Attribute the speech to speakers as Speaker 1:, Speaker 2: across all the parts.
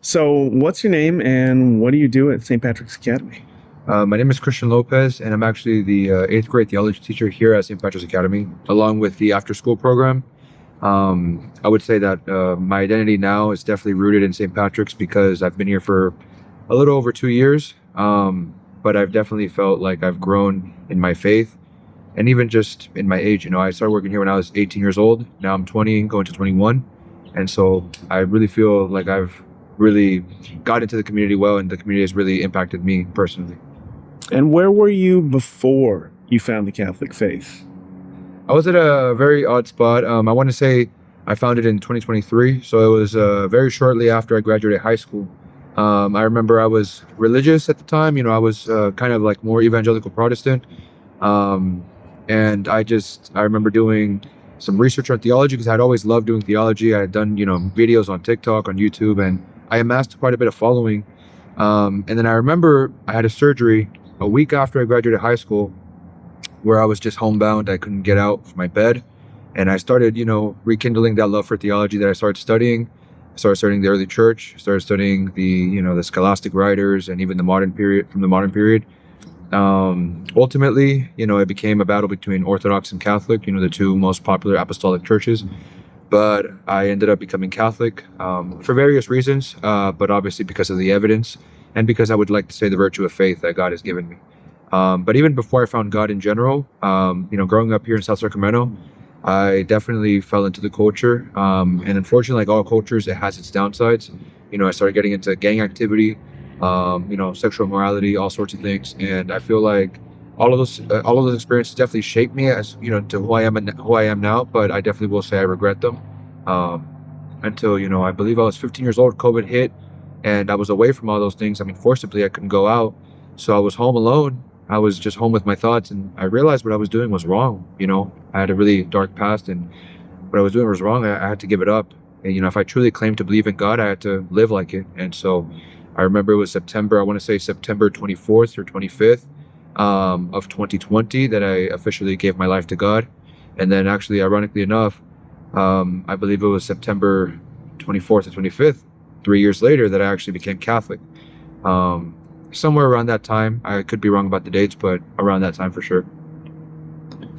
Speaker 1: So, what's your name and what do you do at St. Patrick's Academy?
Speaker 2: My name is Christian Lopez, and I'm actually the eighth grade theology teacher here at St. Patrick's Academy, along with the after school program. I would say that my identity now is definitely rooted in St. Patrick's because I've been here for a little over 2 years. But I've definitely felt like I've grown in my faith and even just in my age. I started working here when I was 18 years old. Now I'm 20, going to 21. And so I really feel like I've really got into the community well, and the community has really impacted me personally.
Speaker 1: And where were you before you found the Catholic faith?
Speaker 2: I was at a very odd spot. I want to say I found it in 2023. So it was very shortly after I graduated high school. I remember I was religious at the time. I was kind of like more evangelical Protestant. And I remember doing some research on theology because I'd always loved doing theology. I had done, videos on TikTok, on YouTube, and I amassed quite a bit of following. And then I remember I had a surgery a week after I graduated high school where I was just homebound. I couldn't get out of my bed. And I started, rekindling that love for theology that I started studying. I started studying the early church, started studying the scholastic writers and even the modern period, from the modern period. Ultimately, it became a battle between Orthodox and Catholic, the two most popular apostolic churches. But I ended up becoming Catholic for various reasons, but obviously because of the evidence and because I would like to say the virtue of faith that God has given me. But even before I found God in general, growing up here in South Sacramento, I definitely fell into the culture. And unfortunately, like all cultures, it has its downsides. I started getting into gang activity, sexual immorality, all sorts of things. And I feel like all of those experiences definitely shaped me as, to who I am now. But I definitely will say I regret them. Until, I believe I was 15 years old, COVID hit, and I was away from all those things. I mean, forcibly, I couldn't go out. So I was home alone. I was just home with my thoughts, and I realized what I was doing was wrong. I had a really dark past, and what I was doing was wrong. I had to give it up. And, if I truly claimed to believe in God, I had to live like it. And so I remember it was September 24th or 25th of 2020 that I officially gave my life to God. And then actually, ironically enough, I believe it was September 24th or 25th, 3 years later, that I actually became Catholic. Somewhere around that time. I could be wrong about the dates, but around that time for sure.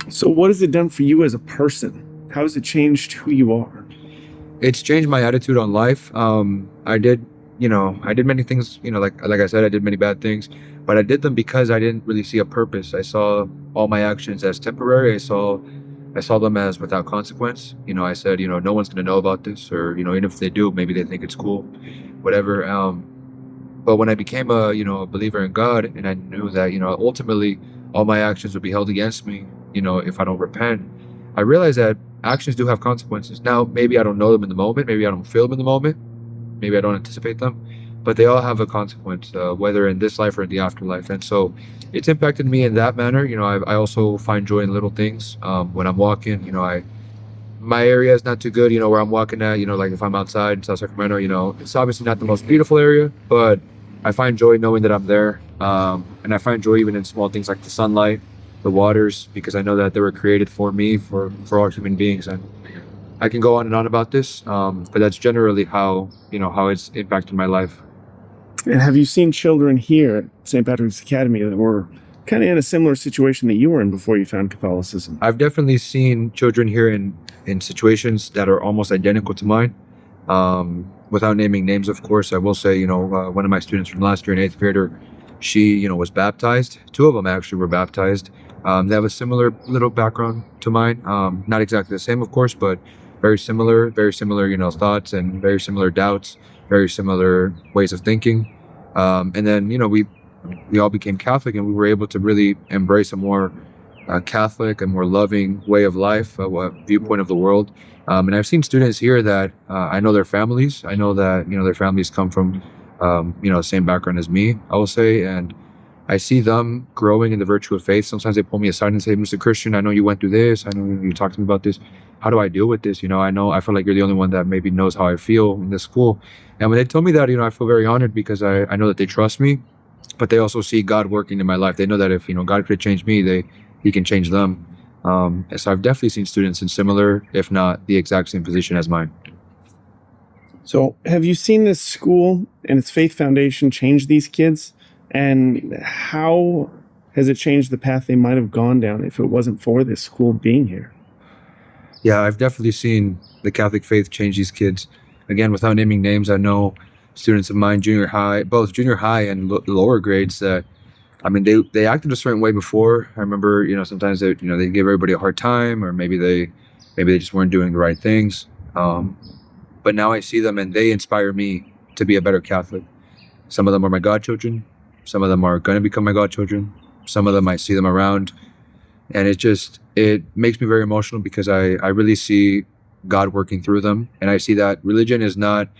Speaker 1: So, what has it done for you as a person? How has it changed who you are?
Speaker 2: It's changed my attitude on life. I did many things, like I said, I did many bad things, but I did them because I didn't really see a purpose. I saw all my actions as temporary. I saw them as without consequence. I said, no one's going to know about this, or, even if they do, maybe they think it's cool, whatever. But when I became a believer in God, and I knew that, ultimately all my actions would be held against me, if I don't repent, I realized that actions do have consequences. Now, maybe I don't know them in the moment. Maybe I don't feel them in the moment. Maybe I don't anticipate them, but they all have a consequence, whether in this life or in the afterlife. And so it's impacted me in that manner. I also find joy in little things. When I'm walking, my area is not too good, where I'm walking at, like if I'm outside in South Sacramento, it's obviously not the most beautiful area, but I find joy knowing that I'm there. And I find joy even in small things like the sunlight, the waters, because I know that they were created for me, for all human beings. And I can go on and on about this, but that's generally how it's impacted my life.
Speaker 1: And have you seen children here at St. Patrick's Academy that were kind of in a similar situation that you were in before you found Catholicism?
Speaker 2: I've definitely seen children here in situations that are almost identical to mine. Without naming names, of course, I will say, one of my students from last year, an eighth grader, she, was baptized. Two of them actually were baptized. They have a similar little background to mine. Not exactly the same, of course, but very similar, thoughts and very similar doubts, very similar ways of thinking. And then, we all became Catholic, and we were able to really embrace a more Catholic and more loving way of life, a viewpoint of the world. And I've seen students here that I know their families. I know that, their families come from, the same background as me, I will say. And I see them growing in the virtue of faith. Sometimes they pull me aside and say, Mr. Christian, I know you went through this. I know you talked to me about this. How do I deal with this? I feel like you're the only one that maybe knows how I feel in this school. And when they tell me that, I feel very honored because I know that they trust me, but they also see God working in my life. They know that if, God could change me, He can change them. So I've definitely seen students in similar, if not the exact same position as mine.
Speaker 1: So, have you seen this school and its faith foundation change these kids? And how has it changed the path they might have gone down if it wasn't for this school being here?
Speaker 2: Yeah, I've definitely seen the Catholic faith change these kids. Again, without naming names, I know students of mine, junior high, both junior high and lower grades, that I mean, they acted a certain way before. I remember, sometimes they give everybody a hard time, or maybe they just weren't doing the right things. But now I see them, and they inspire me to be a better Catholic. Some of them are my godchildren. Some of them are going to become my godchildren. Some of them, I see them around, and it makes me very emotional because I really see God working through them, and I see that religion is not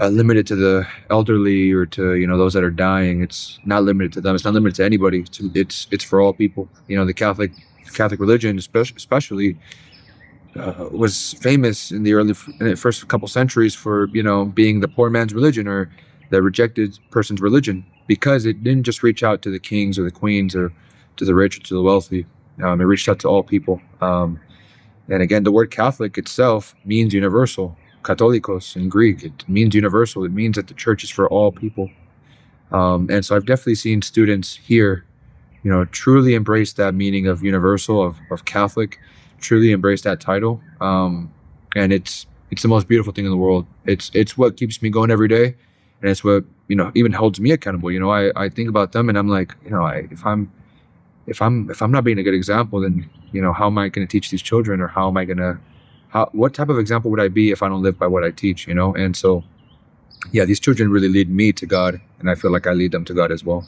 Speaker 2: limited to the elderly or to those that are dying. It's not limited to them. It's not limited to anybody. It's for all people. The Catholic religion, especially, was famous in the first couple centuries for being the poor man's religion, or the rejected person's religion, because it didn't just reach out to the kings or the queens or to the rich or to the wealthy. It reached out to all people. And again, the word Catholic itself means universal. Katholikos in Greek, it means universal. It means that the church is for all people. And so I've definitely seen students here, truly embrace that meaning of universal, of Catholic, truly embrace that title. And it's the most beautiful thing in the world. It's what keeps me going every day, and it's what even holds me accountable. I think about them, and I'm like, if I'm not being a good example, then how am I going to teach these children, or what type of example would I be if I don't live by what I teach? And so, yeah, these children really lead me to God, and I feel like I lead them to God as well.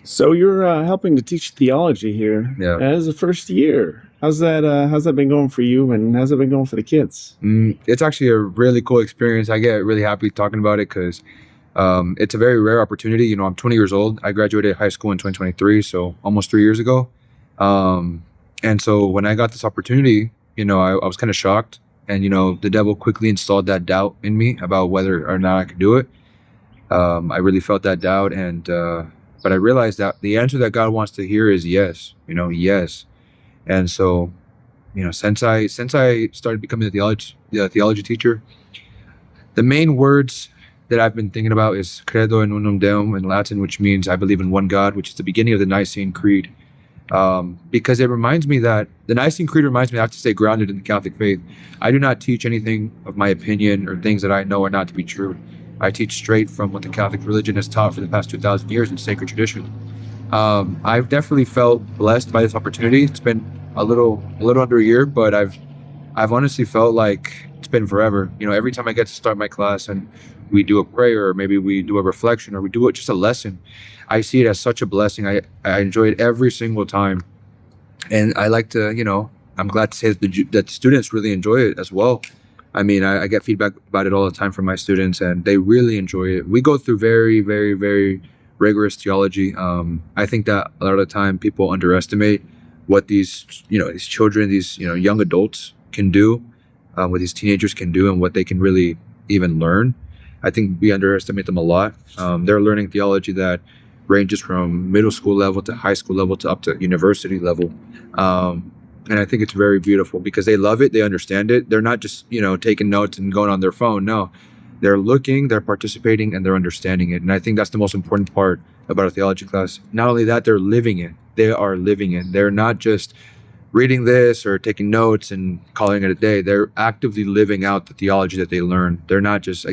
Speaker 1: So you're helping to teach theology here as a first year. How's that been going for you, and how's it been going for the kids?
Speaker 2: It's actually a really cool experience. I get really happy talking about it because it's a very rare opportunity. I'm 20 years old. I graduated high school in 2023, so almost 3 years ago. And so when I got this opportunity, I was kind of shocked, and the devil quickly installed that doubt in me about whether or not I could do it. I really felt that doubt, but I realized that the answer that God wants to hear is yes. Yes. And so, since I started becoming the theology teacher, the main words that I've been thinking about is credo in unum Deum in Latin, which means I believe in one God, which is the beginning of the Nicene Creed. Because it reminds me that the Nicene Creed reminds me I have to stay grounded in the Catholic faith. I do not teach anything of my opinion or things that I know are not to be true. I teach straight from what the Catholic religion has taught for the past 2,000 years in sacred tradition. I've definitely felt blessed by this opportunity. It's been a little under a year, but I've honestly felt like it's been forever. Every time I get to start my class and we do a prayer, or maybe we do a reflection, or we do just a lesson, I see it as such a blessing. I enjoy it every single time, and I like to, I'm glad to say that the students really enjoy it as well. I mean, I get feedback about it all the time from my students, and they really enjoy it. We go through very, very, very rigorous theology. I think that a lot of the time people underestimate what these children, these young adults can do, what these teenagers can do, and what they can really even learn. I think we underestimate them a lot. They're learning theology that ranges from middle school level to high school level to up to university level. And I think it's very beautiful because they love it. They understand it. They're not just, taking notes and going on their phone. No, they're looking, they're participating, and they're understanding it. And I think that's the most important part about a theology class. Not only that, they're living it. They are living it. They're not just reading this or taking notes and calling it a day. They're actively living out the theology that they learn. They're not just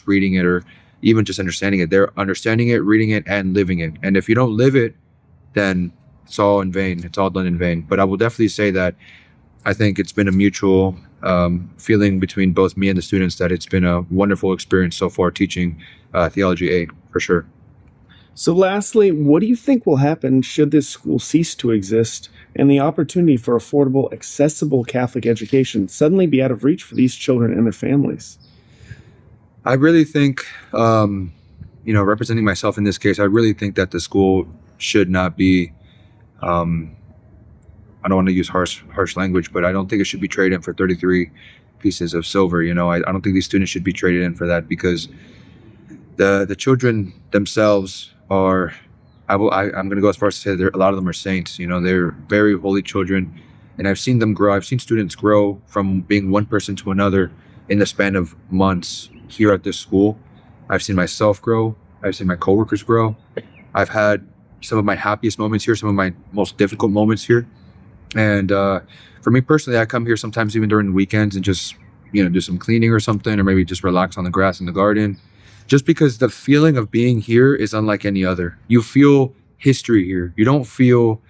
Speaker 2: reading it or even just understanding it. They're understanding it, reading it, and living it. And if you don't live it, then it's all in vain. It's all done in vain. But I will definitely say that I think it's been a mutual feeling between both me and the students that it's been a wonderful experience so far teaching Theology A, for sure.
Speaker 1: So lastly, what do you think will happen should this school cease to exist and the opportunity for affordable, accessible Catholic education suddenly be out of reach for these children and their families?
Speaker 2: I really think, representing myself in this case, I really think that the school should not be, I don't want to use harsh language, but I don't think it should be traded in for 33 pieces of silver. I don't think these students should be traded in for that, because the children themselves are, I'm going to go as far as to say a lot of them are saints. They're very holy children, and I've seen them grow. I've seen students grow from being one person to another in the span of months here at this school. I've seen myself grow. I've seen my coworkers grow. I've had some of my happiest moments here, some of my most difficult moments here. And for me personally, I come here sometimes even during the weekends and just, do some cleaning or something, or maybe just relax on the grass in the garden. Just because the feeling of being here is unlike any other. You feel history here. You don't feel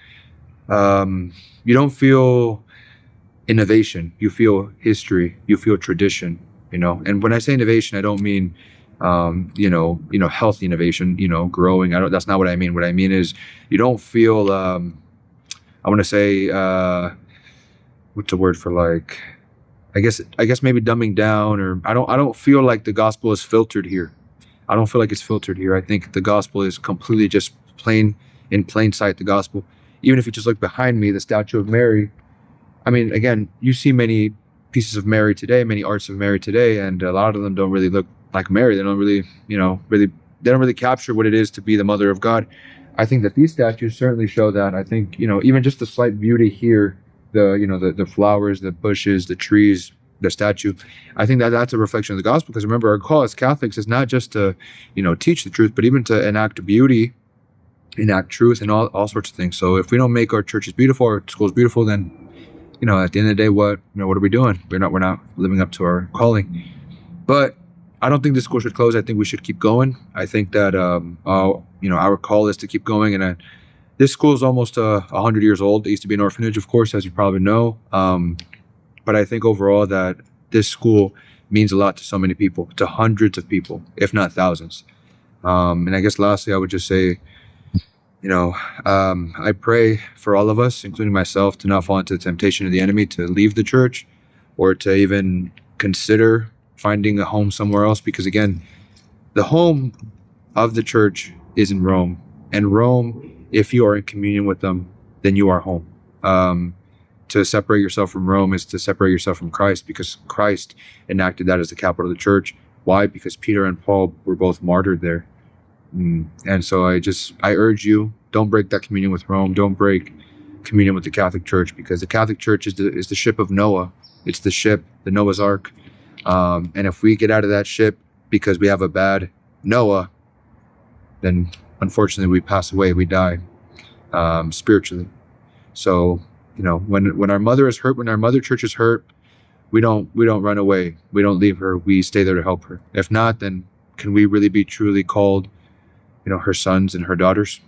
Speaker 2: innovation. You feel history. You feel tradition. And when I say innovation, I don't mean healthy innovation. Growing. That's not what I mean. What I mean is you don't feel. I want to say what's the word for like. I guess maybe dumbing down, or I don't feel like the gospel is filtered here. I don't feel like it's filtered here. I think the gospel is completely just in plain sight, the gospel. Even if you just look behind me, the statue of Mary, I mean, again, you see many pieces of Mary today, many arts of Mary today, and a lot of them don't really look like Mary. They don't really, they don't really capture what it is to be the mother of God. I think that these statues certainly show that. I think, even just the slight beauty here, the flowers, the bushes, the trees, the statue, I think that that's a reflection of the gospel. Because remember, our call as Catholics is not just to, teach the truth, but even to enact beauty, enact truth, and all sorts of things. So if we don't make our churches beautiful, our schools beautiful, then, at the end of the day, what are we doing? We're not living up to our calling. But I don't think the school should close. I think we should keep going. I think that, our call is to keep going. And this school is almost 100 years old. It used to be an orphanage, of course, as you probably know. But I think overall that this school means a lot to so many people, to hundreds of people, if not thousands. And I guess lastly, I would just say, I pray for all of us, including myself, to not fall into the temptation of the enemy to leave the church or to even consider finding a home somewhere else. Because again, the home of the church is in Rome. And Rome, if you are in communion with them, then you are home. To separate yourself from Rome is to separate yourself from Christ, because Christ enacted that as the capital of the church. Why? Because Peter and Paul were both martyred there. And so I urge you, don't break that communion with Rome. Don't break communion with the Catholic Church, because the Catholic Church is the ship of Noah. It's the ship, the Noah's Ark. And if we get out of that ship because we have a bad Noah, then unfortunately we pass away, we die spiritually. So, when our mother is hurt, when our mother church is hurt, we don't run away. We don't leave her. We stay there to help her. If not, then can we really be truly called, her sons and her daughters?